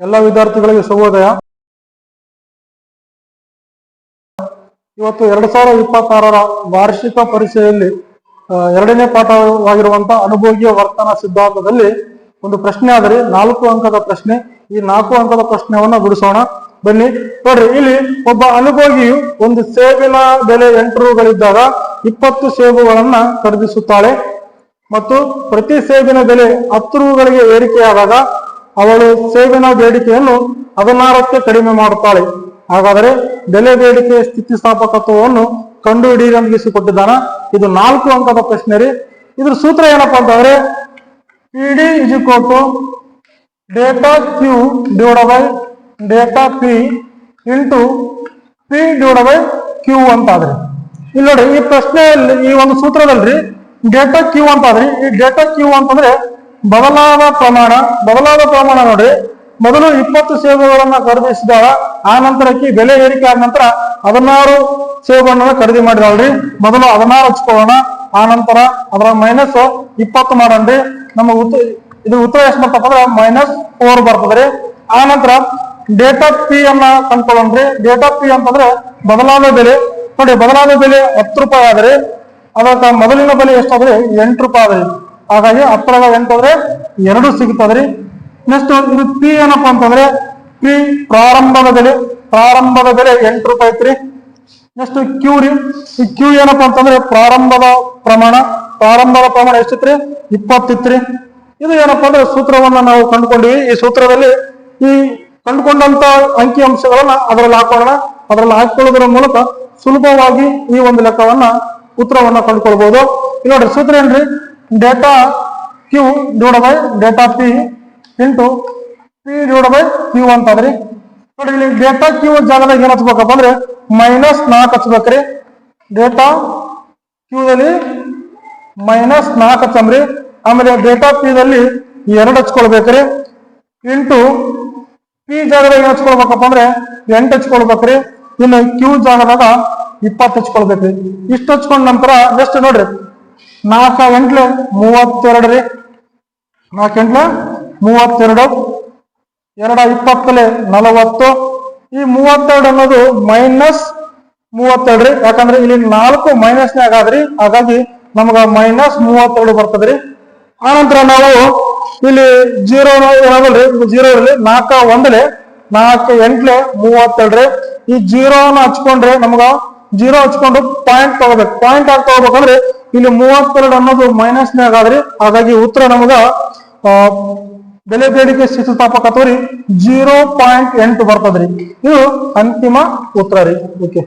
ಎಲ್ಲ ವಿದ್ಯಾರ್ಥಿಗಳಿಗೆ ಶುಭೋದಯ. ಇವತ್ತು 2026ರ ವಾರ್ಷಿಕ ಪರೀಕ್ಷೆಯಲ್ಲಿ ಎರಡನೇ ಪಾಠವಾಗಿರುವಂತಹ ಅನುಭೋಗ್ಯ ವರ್ತನ ಸಿದ್ಧಾಂತದಲ್ಲಿ ಒಂದು ಪ್ರಶ್ನೆ ಆದರೆ 4 ಅಂಕದ ಪ್ರಶ್ನೆ. ಈ 4 ಅಂಕದ ಪ್ರಶ್ನೆಯನ್ನ ಬಿಡಿಸೋಣ ಬನ್ನಿ. ನೋಡ್ರಿ, ಇಲ್ಲಿ ಒಬ್ಬ ಅನುಭೋಗಿಯು ಒಂದು ಸೇಬಿನ ಬೆಲೆ 8 ರೂಗಳಿದ್ದಾಗ 20 ಸೇಬುಗಳನ್ನ ಖರೀದಿಸುತ್ತಾಳೆ ಮತ್ತು ಪ್ರತಿ ಸೇಬಿನ ಬೆಲೆ 10 ರೂಗಳಿಗೆ ಏರಿಕೆಯಾದಾಗ ಅವಳು ಸೇಬಿನ ಬೇಡಿಕೆಯನ್ನು 16ಕ್ಕೆ ಕಡಿಮೆ ಮಾಡುತ್ತಾಳೆ. ಹಾಗಾದರೆ ಬೆಲೆ ಬೇಡಿಕೆ ಸ್ಥಿತಿಸ್ಥಾಪಕತ್ವವನ್ನು ಕಂಡುಹಿಡಿಯಲಿಸಿಕೊಟ್ಟಿದ್ದಾನ. ಇದು 4 ಅಂಕದ ಪ್ರಶ್ನೆ ರೀ. ಇದ್ರ ಸೂತ್ರ ಏನಪ್ಪಾ ಅಂತಂದ್ರೆ PD is equal to data Q divided by data P into P divided by Q ಅಂತಾದ್ರಿ. ಇಲ್ಲಿ ನೋಡಿ, ಈ ಪ್ರಶ್ನೆಯಲ್ಲಿ ಈ ಒಂದು ಸೂತ್ರದಲ್ಲಿ ಡೇಟಾ Q ಅಂತಾದ್ರಿ. ಈ ಡೇಟಾ Q ಅಂತಂದ್ರೆ ಬದಲಾದ ಪ್ರಮಾಣ ನೋಡಿ. ಮೊದಲು 20 ಸೇಬುಗಳನ್ನ ಖರೀದಿಸಿದಾಗ ಆ ನಂತರಕ್ಕೆ ಬೆಲೆ ಏರಿಕೆ ಆದ ನಂತರ 16 ಸೇಬುಗಳನ್ನ ಖರೀದಿ ಮಾಡಿದಲ್ರಿ. ಮೊದಲು 16 ಹಚ್ಕೊಳ್ಳೋಣ, ಆ ನಂತರ ಅದರ ಮೈನಸ್ 20 ಮಾಡೋಣ್ರಿ. ನಮಗೆ ಇದು ಉತ್ತರ ಎಷ್ಟು ಬರ್ತಪ್ಪ ಅಂದ್ರೆ -4 ಬರ್ತದ್ರಿ. ಆ ನಂತರ ಡೇಟಾ ಪಿ ಅನ್ನ ಕಂಡ್ಕೊಳ್ಳೋಣ್ರಿ. ಡೇಟಾ ಪಿ ಅಂತಂದ್ರೆ ಬದಲಾದ ಬೆಲೆ ನೋಡಿ. ಬದಲಾದ ಬೆಲೆ 10 ರೂಪಾಯಿ ಆದ್ರೆ ಅದಕ್ಕೆ ಮೊದಲಿನ ಬೆಲೆ ಎಷ್ಟಾದ್ರೆ 8 ರೂಪಾಯಿ ಆದ್ರಿ. ಹಾಗಾಗಿ 10ರ 8 ಆದ್ರೆ 2 ಸಿಗುತ್ತದ್ರಿ. ನೆಕ್ಸ್ಟ್ ಇದು ಪಿ ಏನಪ್ಪಾ ಅಂತಂದ್ರೆ ಪಿ ಪ್ರಾರಂಭದ ಬೆಲೆ 8 ರೂಪಾಯಿ ಐತ್ರಿ. ನೆಕ್ಸ್ಟ್ ಕ್ಯೂ ರೀ. ಈ ಕ್ಯೂ ಏನಪ್ಪಾ ಅಂತಂದ್ರೆ ಪ್ರಾರಂಭದ ಪ್ರಮಾಣ ಎಷ್ಟಿತ್ರಿ 20 ಇತ್ರಿ. ಇದು ಏನಪ್ಪಾ ಅಂದ್ರೆ ಸೂತ್ರವನ್ನ ನಾವು ಕಂಡುಕೊಂಡಿವಿ. ಈ ಸೂತ್ರದಲ್ಲಿ ಈ ಕಂಡುಕೊಂಡಂತ ಅಂಕಿ ಅಂಶಗಳನ್ನ ಅದರಲ್ಲಿ ಹಾಕೊಳ್ಳೋಣ. ಅದರಲ್ಲಿ ಹಾಕೊಳ್ಳೋದ್ರ ಮೂಲಕ ಸುಲಭವಾಗಿ ಈ ಒಂದು ಲೆಕ್ಕವನ್ನ ಉತ್ತರವನ್ನ ಕಂಡುಕೊಳ್ಬಹುದು. ನೋಡಿ, ಸೂತ್ರ ಏನ್ರಿ, data Q divide by data P into P divide by Q ಅಂತಾದ್ರಿ. ನೋಡಿ, ಇಲ್ಲಿ ಡೇಟಾ ಕ್ಯೂ ಜಾಗದಾಗ ಏನ್ ಹಚ್ಬೇಕಪ್ಪ ಅಂದ್ರೆ -4 ಹಚ್ಬೇಕ್ರಿ. ಡೇಟಾ ಕ್ಯೂದಲ್ಲಿ -4 ಹಚ್ಚಮ್ರಿ. ಆಮೇಲೆ ಡೇಟಾ ಪಿ ದಲ್ಲಿ 2 ಹಚ್ಕೊಳ್ಬೇಕ್ರಿ. ಇಂಟು ಪಿ ಜಾಗದಾಗ ಏನ್ ಹಚ್ಕೊಳ್ಬೇಕಪ್ಪ ಅಂದ್ರೆ 8 ಹಚ್ಕೊಳ್ಬೇಕ್ರಿ. ಇನ್ನು ಕ್ಯೂ ಜಾಗದಾಗ 20 ಹಚ್ಕೊಳ್ಬೇಕ್ರಿ. ಇಷ್ಟು ಹಚ್ಕೊಂಡ ನಂತರ ನೆಕ್ಸ್ಟ್ ನೋಡ್ರಿ, 4 8 32 ರೀ. 4 8 32, 2 20 40. ಈ 32 ಅನ್ನೋದು -32 ರೀ. ಯಾಕಂದ್ರೆ ಇಲ್ಲಿ 4 ಮೈನಸ್ನಾಗ ಆದ್ರಿ. ಹಾಗಾಗಿ ನಮಗ -32 ಬರ್ತದ್ರಿ. ಆನಂತರ ನಾವು ಇಲ್ಲಿ 0 ಏನಾಗಲ್ರಿ, 0 ಇರಲಿ. 4 1 4 8 32 ರೀ. ಈ 0 ಹಚ್ಕೊಂಡ್ರೆ ನಮಗ 0 ಹಚ್ಕೊಂಡು ಪಾಯಿಂಟ್ ತಗೋಬೇಕು. ಪಾಯಿಂಟ್ ಆಗಿ ತಗೋಬೇಕಂದ್ರೆ ಇಲ್ಲಿ 32 ಅನ್ನೋದು ಮೈನಸ್ನಾಗ ಆದ್ರಿ. ಹಾಗಾಗಿ ಉತ್ತರ ನಮಗ ಬೆಲೆ ಬೇಡಿಕೆ ಸ್ಥಿತಿಸ್ಥಾಪಕತ್ವ ರೀ 0.8 ಬರ್ತದ್ರಿ. ಇದು ಅಂತಿಮ ಉತ್ತರ ರೀ. ಓಕೆ.